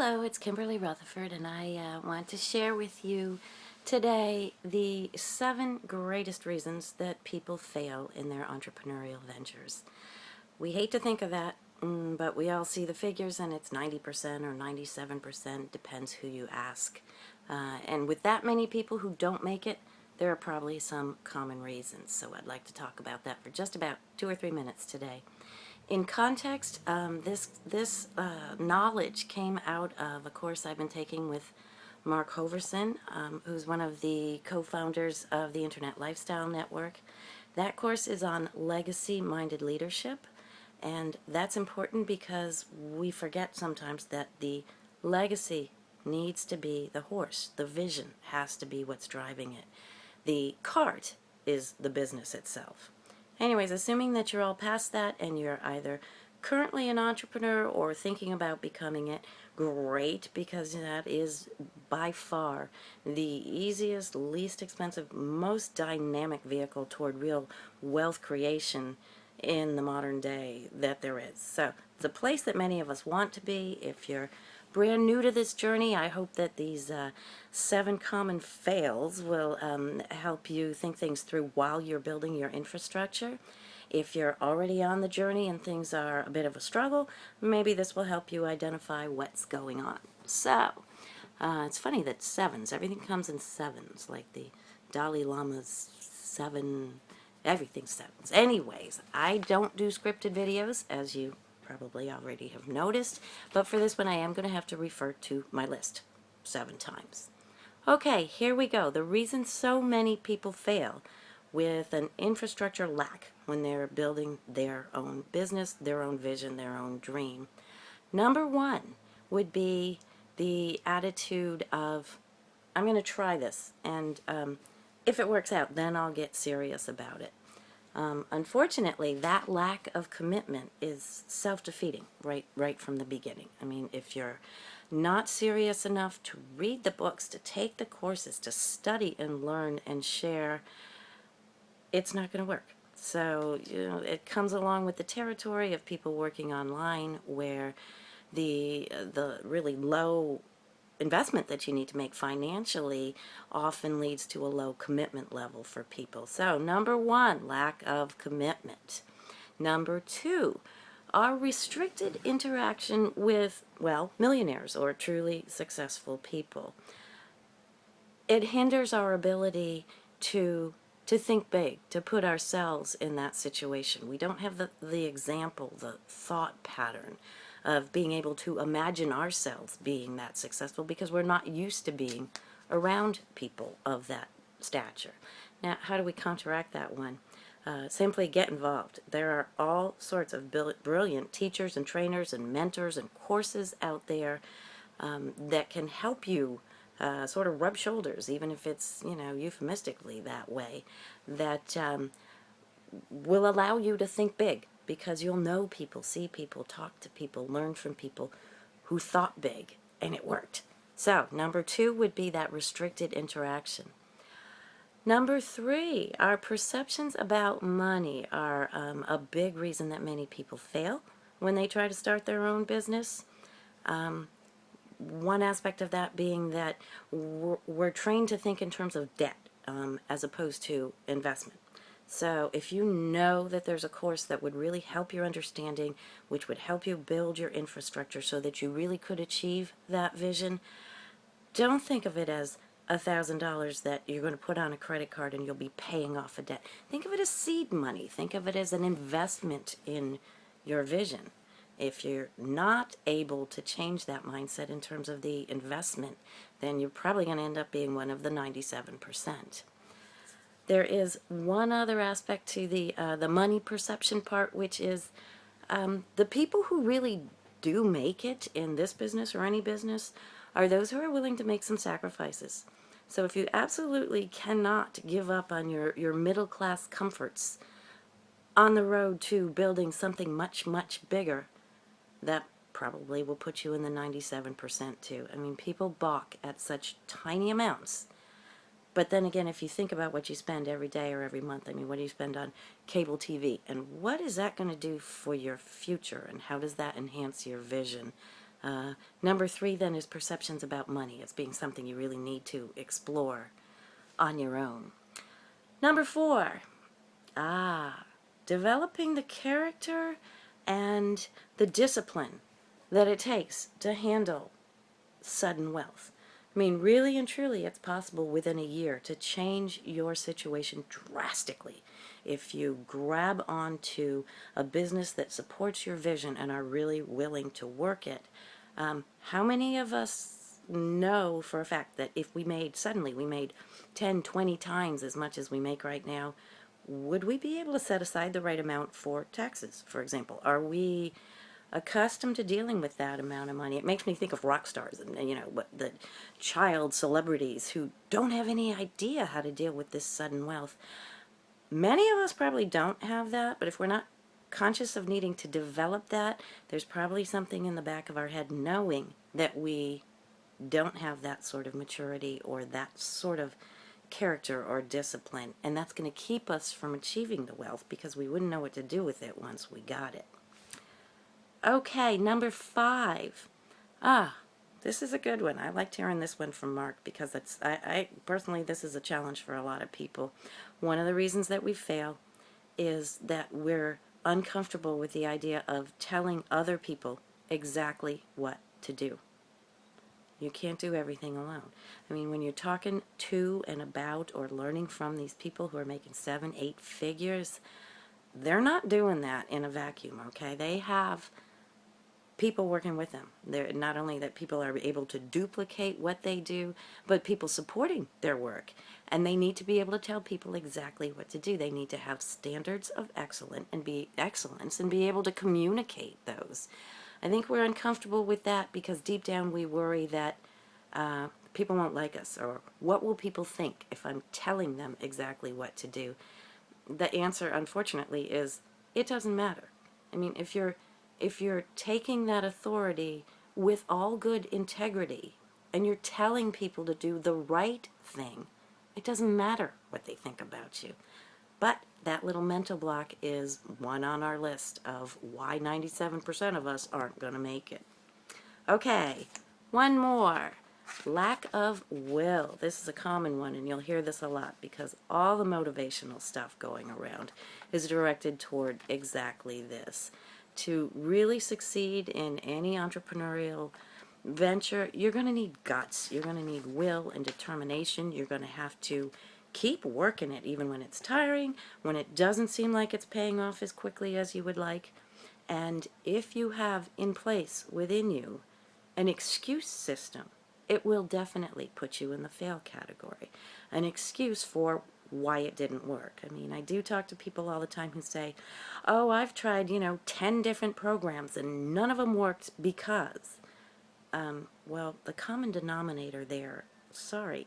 Hello, it's Kimberly Rutherford, and I want to share with you today the 7 greatest reasons that people fail in their entrepreneurial ventures. We hate to think of that, but we all see the figures, and it's 90% or 97%, depends who you ask. And with that many people who don't make it, there are probably some common reasons. So I'd like to talk about that for just about 2 or 3 minutes today. In context, this knowledge came out of a course I've been taking with Mark Hoverson, who's one of the co-founders of the Internet Lifestyle Network. That course is on legacy-minded leadership, and that's important because we forget sometimes that the legacy needs to be the horse. The vision has to be what's driving it. The cart is the business itself. Anyways, assuming that you're all past that and you're either currently an entrepreneur or thinking about becoming it, great, because that is by far the easiest, least expensive, most dynamic vehicle toward real wealth creation in the modern day that there is. So it's a place that many of us want to be. If you're brand new to this journey, I hope that these 7 common fails will help you think things through while you're building your infrastructure. If you're already on the journey and things are a bit of a struggle, maybe this will help you identify what's going on. So, it's funny that 7s, everything comes in 7s, like the Dalai Lama's 7, everything's 7s. Anyways, I don't do scripted videos, as you probably already have noticed, but for this one I am going to have to refer to my list 7 times. Okay, here we go. The reason so many people fail with an infrastructure lack when they're building their own business, their own vision, their own dream. Number 1 would be the attitude of, I'm going to try this, and if it works out, then I'll get serious about it. Unfortunately, that lack of commitment is self-defeating right from the beginning. I mean, if you're not serious enough to read the books, to take the courses, to study and learn and share, it's not going to work. So, it comes along with the territory of people working online where the really low investment that you need to make financially often leads to a low commitment level for people. So, number 1, lack of commitment. Number 2, our restricted interaction with, well, millionaires or truly successful people. It hinders our ability to think big, to put ourselves in that situation. We don't have the example, the thought pattern of being able to imagine ourselves being that successful because we're not used to being around people of that stature. Now, how do we counteract that one? Simply get involved. There are all sorts of brilliant teachers and trainers and mentors and courses out there that can help you sort of rub shoulders, even if it's, euphemistically that way, that will allow you to think big, because you'll know people, see people, talk to people, learn from people who thought big, and it worked. So, number 2 would be that restricted interaction. Number 3, our perceptions about money are a big reason that many people fail when they try to start their own business. One aspect of that being that we're trained to think in terms of debt as opposed to investment. So if you know that there's a course that would really help your understanding, which would help you build your infrastructure so that you really could achieve that vision, don't think of it as $1,000 that you're going to put on a credit card and you'll be paying off a debt. Think of it as seed money. Think of it as an investment in your vision. If you're not able to change that mindset in terms of the investment, then you're probably going to end up being one of the 97%. There is one other aspect to the money perception part, which is the people who really do make it in this business or any business are those who are willing to make some sacrifices. So if you absolutely cannot give up on your middle-class comforts on the road to building something much, much bigger, that probably will put you in the 97% too. I mean, people balk at such tiny amounts. But then again, if you think about what you spend every day or every month, I mean, what do you spend on cable TV? And what is that going to do for your future? And how does that enhance your vision? Number 3 then is perceptions about money as being something you really need to explore on your own. Number 4, developing the character and the discipline that it takes to handle sudden wealth. I mean, really and truly, it's possible within a year to change your situation drastically if you grab onto a business that supports your vision and are really willing to work it. How many of us know for a fact that if we made 10, 20 times as much as we make right now, would we be able to set aside the right amount for taxes, for example? Are we accustomed to dealing with that amount of money? It makes me think of rock stars and, the child celebrities who don't have any idea how to deal with this sudden wealth. Many of us probably don't have that, but if we're not conscious of needing to develop that, there's probably something in the back of our head knowing that we don't have that sort of maturity or that sort of character or discipline, and that's going to keep us from achieving the wealth because we wouldn't know what to do with it once we got it. Okay, number 5. This is a good one. I liked hearing this one from Mark because I personally, this is a challenge for a lot of people. One of the reasons that we fail is that we're uncomfortable with the idea of telling other people exactly what to do. You can't do everything alone. I mean, when you're talking to and about or learning from these people who are making 7, 8 figures, they're not doing that in a vacuum, okay? They have people working with them. They're not only that people are able to duplicate what they do, but people supporting their work. And they need to be able to tell people exactly what to do. They need to have standards of excellence and be able to communicate those. I think we're uncomfortable with that because deep down we worry that people won't like us, or what will people think if I'm telling them exactly what to do? The answer, unfortunately, is it doesn't matter. I mean, if you're taking that authority with all good integrity and you're telling people to do the right thing, it doesn't matter what they think about you. But that little mental block is one on our list of why 97% of us aren't going to make it. Okay, one more. Lack of will. This is a common one, and you'll hear this a lot because all the motivational stuff going around is directed toward exactly this. To really succeed in any entrepreneurial venture, you're going to need guts. You're going to need will and determination. You're going to have to keep working it even when it's tiring, when it doesn't seem like it's paying off as quickly as you would like. And if you have in place within you an excuse system, it will definitely put you in the fail category. An excuse for why it didn't work. I mean, I do talk to people all the time who say, oh, I've tried, 10 different programs and none of them worked because. Well, the common denominator there,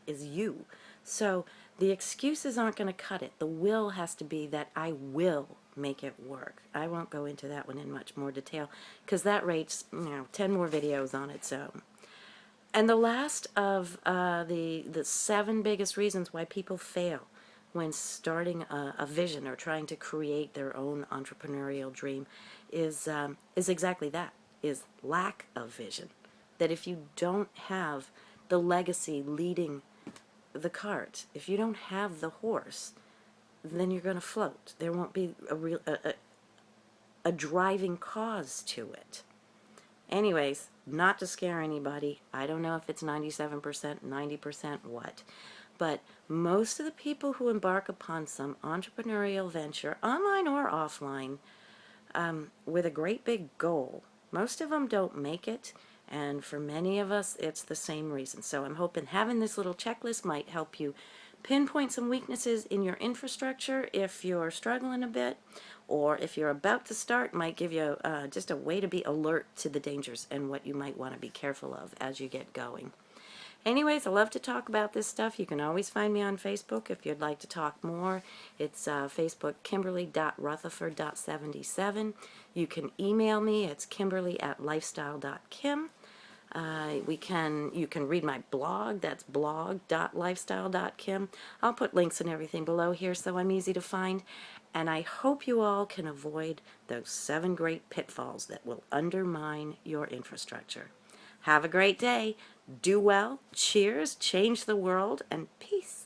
is you. So the excuses aren't going to cut it. The will has to be that I will make it work. I won't go into that one in much more detail because that rates, 10 more videos on its own. And the last of the 7 biggest reasons why people fail when starting a vision or trying to create their own entrepreneurial dream is exactly that, is lack of vision. That if you don't have the legacy leading the cart, if you don't have the horse, then you're going to float. There won't be a driving cause to it. Anyways, not to scare anybody, I don't know if it's 97%, 90%, what. But most of the people who embark upon some entrepreneurial venture, online or offline, with a great big goal, most of them don't make it. And for many of us, it's the same reason. So I'm hoping having this little checklist might help you pinpoint some weaknesses in your infrastructure if you're struggling a bit, or if you're about to start, might give you just a way to be alert to the dangers and what you might want to be careful of as you get going. Anyways, I love to talk about this stuff. You can always find me on Facebook if you'd like to talk more. It's Facebook, kimberly.rutherford.77. You can email me. It's kimberly@lifestyle.kim. You can read my blog. That's blog.lifestyle.kim. I'll put links and everything below here so I'm easy to find. And I hope you all can avoid those 7 great pitfalls that will undermine your infrastructure. Have a great day. Do well. Cheers. Change the world. And peace.